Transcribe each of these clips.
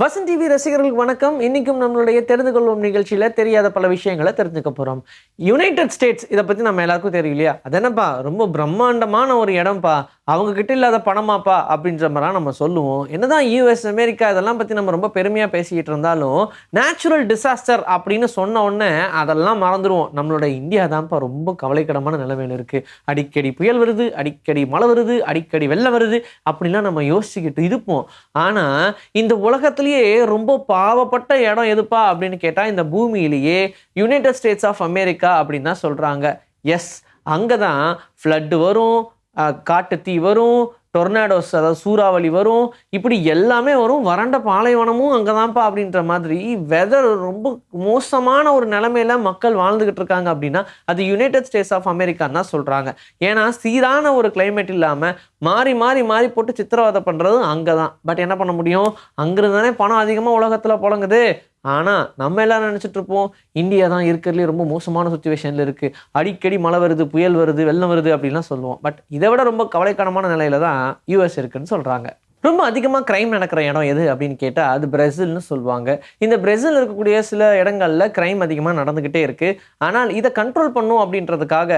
Vasanth TV ரசிகர்களுக்கு வணக்கம். இன்னைக்கும் நம்மளுடைய தெரிந்து கொள்வோம் நிகழ்ச்சியில தெரியாத பல விஷயங்களை தெரிஞ்சுக்க போறோம். யுனைடெட் ஸ்டேட்ஸ் இதை பத்தி நம்ம எல்லாருக்கும் தெரியும் இல்லையா? அது என்னப்பா ரொம்ப பிரம்மாண்டமான ஒரு இடம்ப்பா, அவங்க கிட்ட இல்லாத பணமாப்பா அப்படின்ற மாதிரிலாம் நம்ம சொல்லுவோம். என்னதான் யூஎஸ் அமெரிக்கா இதெல்லாம் பத்தி நம்ம ரொம்ப பெருமையா பேசிக்கிட்டு இருந்தாலும் நேச்சுரல் டிசாஸ்டர் அப்படின்னு சொன்ன உடனே அதெல்லாம் மறந்துடுவோம். நம்மளோட இந்தியா தான்ப்பா ரொம்ப கவலைக்கிடமான நிலைமையில இருக்கு. அடிக்கடி புயல் வருது, அடிக்கடி மழை வருது, அடிக்கடி வெள்ளம் வருது அப்படிலாம் நம்ம யோசிச்சுக்கிட்டு இருப்போம். ஆனா இந்த உலகத்திலேயே ரொம்ப பாவப்பட்ட இடம் எதுப்பா அப்படின்னு கேட்டா இந்த பூமியிலேயே யுனைடெட் ஸ்டேட்ஸ் ஆஃப் அமெரிக்கா அப்படின்னு தான் சொல்றாங்க. எஸ், அங்கதான் ஃப்ளட் வரும், காட்டு தீ வரும், டொர்னாடோஸ் அதாவது சூறாவளி வரும், இப்படி எல்லாமே வரும். வறண்ட பாலைவனமும் அங்கதான்ப்பா அப்படின்ற மாதிரி வெதர் ரொம்ப மோசமான ஒரு நிலைமையில மக்கள் வாழ்ந்துகிட்டு இருக்காங்க அப்படின்னா அது யுனைடெட் ஸ்டேட்ஸ் ஆஃப் அமெரிக்கான்னு தான் சொல்றாங்க. ஏன்னா சீரான ஒரு கிளைமேட் இல்லாம மாறி மாறி மாறி போட்டு சித்திரவதை பண்றதும் அங்கதான். பட் என்ன பண்ண முடியும், அங்கிருந்து தானே பணம் அதிகமா உலகத்துல புழங்குது. ஆனா நம்ம எல்லாரும் நினைச்சிட்டு இருப்போம் இந்தியா தான் இருக்கிறதுலே ரொம்ப மோசமான சுச்சுவேஷன்ல இருக்கு, அடிக்கடி மழை வருது, புயல் வருது, வெள்ளம் வருது அப்படின்லாம் சொல்லுவோம். பட் இதை விட ரொம்ப கவலைக்கிடமான நிலையில தான் யூஎஸ் இருக்குன்னு சொல்றாங்க. ரொம்ப அதிகமாக கிரைம் நடக்கிற இடம் எது அப்படின்னு கேட்டால் அது பிரேசில்னு சொல்லுவாங்க. இந்த பிரேசில் இருக்கக்கூடிய சில இடங்கள்ல கிரைம் அதிகமாக நடந்துக்கிட்டே இருக்கு. ஆனால் இதை கண்ட்ரோல் பண்ணும் அப்படின்றதுக்காக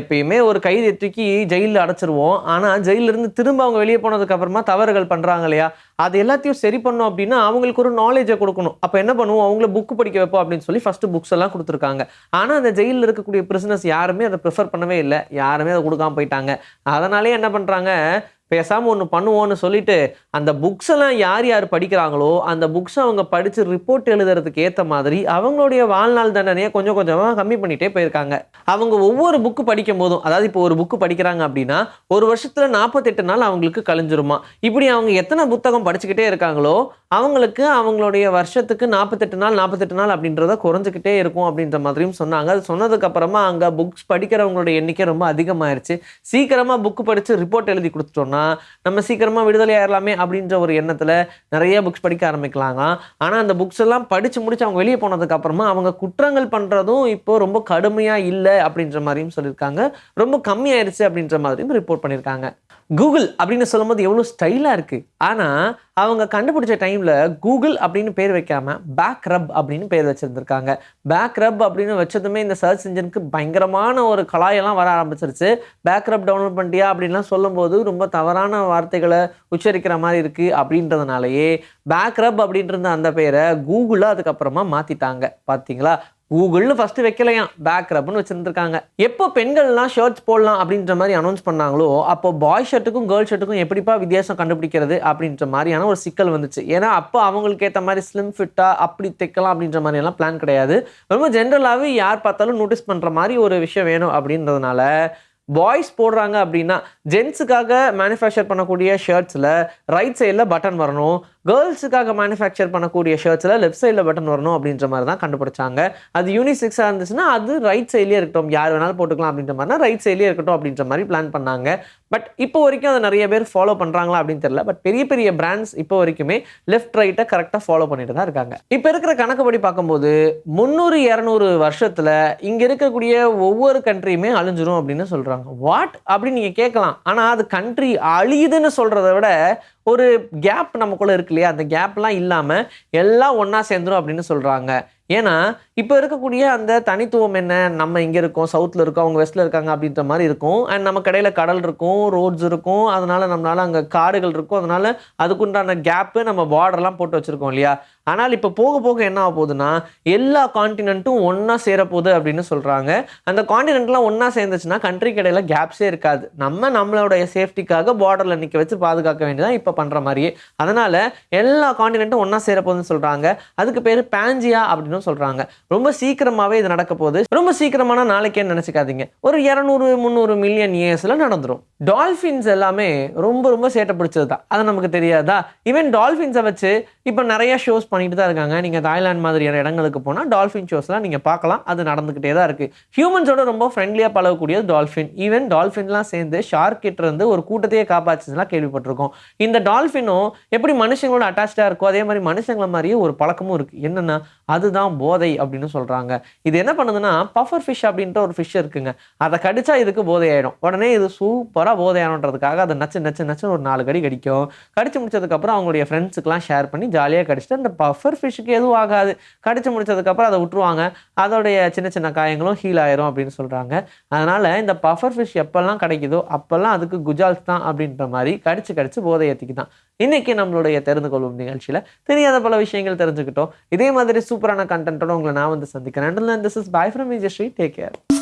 எப்பயுமே ஒரு கைதியை தூக்கி ஜெயிலில் அடைச்சிருவோம். ஆனால் ஜெயிலிருந்து திரும்ப அவங்க வெளியே போனதுக்கு அப்புறமா தவறுகள் பண்ணுறாங்க இல்லையா, அது எல்லாத்தையும் சரி பண்ணும் அப்படின்னா அவங்களுக்கு ஒரு நாலேஜை கொடுக்கணும். அப்போ என்ன பண்ணுவோம், அவங்கள புக்கு படிக்க வைப்போம் அப்படின்னு சொல்லி ஃபர்ஸ்ட் புக்ஸ் எல்லாம் கொடுத்துருக்காங்க. ஆனால் அந்த ஜெயிலில் இருக்கக்கூடிய பிரிசனர்ஸ் யாருமே அதை ப்ரிஃபர் பண்ணவே இல்லை, யாருமே அதை கொடுக்காம போயிட்டாங்க. அதனாலே என்ன பண்ணுறாங்க, பேசாமல் ஒன்று பண்ணுவோன்னு சொல்லிட்டு அந்த புக்ஸ் எல்லாம் யார் யார் படிக்கிறாங்களோ அந்த புக்ஸை அவங்க படித்து ரிப்போர்ட் எழுதுறதுக்கு ஏற்ற மாதிரி அவங்களுடைய வாழ்நாள் தண்டனையை கொஞ்சம் கொஞ்சமாக கம்மி பண்ணிகிட்டே போயிருக்காங்க. அவங்க ஒவ்வொரு புக்கு படிக்கும் போதும், அதாவது இப்போ ஒரு புக்கு படிக்கிறாங்க அப்படின்னா ஒரு வருஷத்தில் 48 நாள் அவங்களுக்கு கழிஞ்சிருமா. இப்படி அவங்க எத்தனை புத்தகம் படிச்சுக்கிட்டே இருக்காங்களோ அவங்களுக்கு அவங்களுடைய வருஷத்துக்கு 48 நாள் அப்படின்றத குறைஞ்சிக்கிட்டே இருக்கும் அப்படின்ற மாதிரியும் சொன்னாங்க. அது சொன்னதுக்கு அப்புறமா அங்கே புக்ஸ் படிக்கிறவங்களுடைய எண்ணிக்கை ரொம்ப அதிகமாயிருச்சு. சீக்கிரமாக புக்கு படித்து ரிப்போர்ட் எழுதி கொடுத்துட்டோம்னா நம்ம சீக்கிரமா விடுதலை ஆயிரலாமே அப்படின்ற ஒரு எண்ணத்துல நிறைய புக்ஸ் படிக்க ஆரம்பிக்கலாங்க. ஆனா அந்த புக்ஸ் எல்லாம் படிச்சு முடிச்சு அவங்க வெளியே போனதுக்கு அப்புறமா அவங்க குற்றங்கள் பண்றதும் இப்போ ரொம்ப கடுமையா இல்லை அப்படின்ற மாதிரியும் சொல்லியிருக்காங்க. ரொம்ப கம்மியாயிருச்சு அப்படின்ற மாதிரியும் ரிப்போர்ட் பண்ணியிருக்காங்க. கூகுள் அப்படின்னு சொல்லும்போது எவ்வளோ ஸ்டைலாக இருக்குது. ஆனால் அவங்க கண்டுபிடிச்ச டைமில் கூகுள் அப்படின்னு பேர் வைக்காம பேக் ரப் அப்படின்னு பேர் வச்சுருந்துருக்காங்க. பேக் ரப் அப்படின்னு வச்சதுமே இந்த சர்ச் இன்ஜினுக்கு பயங்கரமான ஒரு கலாயெல்லாம் வர ஆரம்பிச்சிருச்சு. பேக் ரப் டவுன்லோட் பண்ணிட்டியா அப்படின்லாம் சொல்லும்போது ரொம்ப தவறான வார்த்தைகளை உச்சரிக்கிற மாதிரி இருக்குது அப்படின்றதுனாலயே பேக் ரப் அப்படின்ற அந்த பேரை கூகுளில் அதுக்கப்புறமா மாற்றிட்டாங்க. பார்த்தீங்களா, கூகுள்னு ஃபர்ஸ்ட் வைக்கலையாம், பேக் ரப்னு வச்சிருந்துருக்காங்க. எப்போ பெண்கள்லாம் ஷர்ட்ஸ் போடலாம் அப்படின்ற மாதிரி அனௌன்ஸ் பண்ணாங்களோ அப்போ பாய் ஷர்ட்டுக்கும் கேர்ள் ஷர்ட்டுக்கும் எப்படிப்பா வித்தியாசம் கண்டுபிடிக்கிறது அப்படின்ற மாதிரியான ஒரு சிக்கல் வந்துச்சு. ஏன்னா அப்போ அவங்களுக்கு ஏற்ற மாதிரி ஸ்லிம் ஃபிட்டா அப்படி தைக்கலாம் அப்படின்ற மாதிரி எல்லாம் பிளான் கிடையாது. ரொம்ப ஜென்ரலாகவே யார் பார்த்தாலும் நோட்டீஸ் பண்ணுற மாதிரி ஒரு விஷயம் வேணும் அப்படின்றதுனால பாய்ஸ் போடுறாங்க அப்படின்னா ஜென்ஸுக்காக மேனுஃபேக்சர் பண்ணக்கூடிய ஷர்ட்ஸில் ரைட் சைடில் பட்டன் வரணும், கேர்ள்ஸுக்காக மேனுஃபேக்சர் பண்ணக்கூடிய ஷர்ட்ஸில் லெஃப்ட் சைடில் பட்டன் வரணும் அப்படின்ற மாதிரி தான் கண்டுபிடிச்சாங்க. அது யூனிசெக்ஸாக இருந்துச்சுன்னா அது ரைட் சைட்லேயே இருக்கட்டும், யார் வேணாலும் போட்டுக்கலாம் அப்படின்ற மாதிரினா ரைட் சைட்லேயே இருக்கட்டும் அப்படின்ற மாதிரி பிளான் பண்ணாங்க. பட் இப்போ வரைக்கும் அதை நிறைய பேர் ஃபாலோ பண்ணுறாங்களா அப்படின்னு தெரியல. பட் பெரிய பெரிய பிராண்ட்ஸ் இப்போ வரைக்குமே லெஃப்ட் ரைட்டை கரெக்டாக ஃபாலோ பண்ணிட்டு தான் இருக்காங்க. இப்போ இருக்கிற கணக்குப்படி பார்க்கும்போது 300-200 வருஷத்தில் இங்கே இருக்கக்கூடிய ஒவ்வொரு கண்ட்ரியுமே அழிஞ்சிரும் அப்படின்னு சொல்கிறாங்க. வாட் அப்படின்னு நீங்கள் கேட்கலாம். ஆனால் அது கண்ட்ரி அழியுதுன்னு சொல்கிறத விட ஒரு கேப் நமக்குள்ள இருக்கு இல்லையா, அந்த கேப்லாம் இல்லாமல் எல்லாம் ஒன்றா சேர்ந்துரும் அப்படின்னு சொல்கிறாங்க. ஏன்னா இப்போ இருக்கக்கூடிய அந்த தனித்துவம் என்ன, நம்ம இங்கே இருக்கோம், சவுத்தில் இருக்கோம், அவங்க வெஸ்ட்டில் இருக்காங்க அப்படின்ற மாதிரி இருக்கும். அண்ட் நம்ம கடையில் கடல் இருக்கும், ரோட்ஸ் இருக்கும், அதனால நம்மளால அங்கே காடுகள் இருக்கும், அதனால அதுக்குண்டான கேப்பு நம்ம பார்டர்லாம் போட்டு வச்சுருக்கோம் இல்லையா. ஆனால் இப்போ போக போக என்ன ஆக போகுதுன்னா எல்லா காண்டினென்ட்டும் ஒன்றா சேரப்போகுது அப்படின்னு சொல்கிறாங்க. அந்த காண்டினென்ட்லாம் ஒன்றா சேர்ந்துச்சுன்னா கண்ட்ரி கடையில் கேப்ஸே இருக்காது. நம்மளோடைய சேஃப்டிக்காக பார்டரில் நிற்க வச்சு பாதுகாக்க வேண்டியதான் இப்போ பண்ணுற மாதிரியே. அதனால் எல்லா காண்டினென்ட்டும் ஒன்றா சேரப்போகுதுன்னு சொல்கிறாங்க. அதுக்கு பேர் பேஞ்சியா அப்படின்னு சொல்றாங்க. ரொம்ப சீக்கிரமாவே இது நடக்க போகுது. ரொம்ப சீக்கிரமான நாளைக்கே நினைச்சுக்காதீங்க, ஒரு 200-300 மில்லியன் இயர்ஸ்ல நடந்துரும். டால்பின்ஸ் எல்லாமே ரொம்ப ரொம்ப சேட்டை பிடிச்சது தான், அது நமக்கு தெரியாதா. ஈவன் டால்பின்ஸை வச்சு இப்போ நிறைய ஷோஸ் பண்ணிட்டு தான் இருக்காங்க. நீங்க தாய்லாந்து மாதிரியான இடங்களுக்கு போனா டால்பின் ஷோஸ்லாம் நீங்க பார்க்கலாம், அது நடந்துகிட்டே தான் இருக்கு. ஹியூமன்ஸோட ரொம்ப ஃப்ரெண்ட்லியா பழகக்கூடிய டால்பின். ஈவன் டால்பின்லாம் சேர்ந்து ஷார்க் கிட்ட இருந்து ஒரு கூட்டத்தையே காப்பாச்சுலாம் கேள்விப்பட்டிருக்கோம். இந்த டால்பினும் எப்படி மனுஷங்களோட அட்டாச்சா இருக்கோ அதே மாதிரி மனுஷங்களை மாதிரியே ஒரு பழக்கமும் இருக்கு. என்னன்னா அதுதான் இதுதான் போதை அப்படின்னு சொல்கிறாங்க. இது என்ன பண்ணுதுன்னா, பஃபர் ஃபிஷ் அப்படின்ற ஒரு ஃபிஷ் இருக்குங்க. அதை கடிச்சா இதுக்கு போதை ஆயிடும். உடனே இது சூப்பராக போதை ஆகணுன்றதுக்காக அதை நச்சு நச்சு நச்சுன்னு ஒரு 4 கடி கடிக்கும். கடிச்சு முடிச்சதுக்கப்புறம் அவங்களுடைய ஃப்ரெண்ட்ஸுக்கெலாம் ஷேர் பண்ணி ஜாலியாக கடிச்சிட்டு, அந்த பஃபர் ஃபிஷ்ஷுக்கு எதுவும் ஆகாது. கடிச்சு முடிச்சதுக்கப்புறம் அதை விட்டுருவாங்க. அதோடைய சின்ன சின்ன காயங்களும் ஹீல் ஆயிரும் அப்படின்னு சொல்கிறாங்க. அதனால் இந்த பஃபர் ஃபிஷ் எப்போல்லாம் கிடைக்குதோ அப்போல்லாம் அதுக்கு குஜால்ஸ் தான் அப்படின்ற மாதிரி கடிச்சு கடிச்சு போதை ஏற்றிக்கிதான். இன்னைக்கு நம்மளுடைய தெரிந்து கொள்ளும் நிகழ்ச்சியில் தெரியாத பல விஷயங்கள் தெரிஞ்சுக்கிட்டோம். இதே மாதிரி சூப்பரான கண்டென்ட்டோட உங்களை நான் வந்து சந்திக்கிறேன். Until then, this is bye from me, Jayashree. Take care.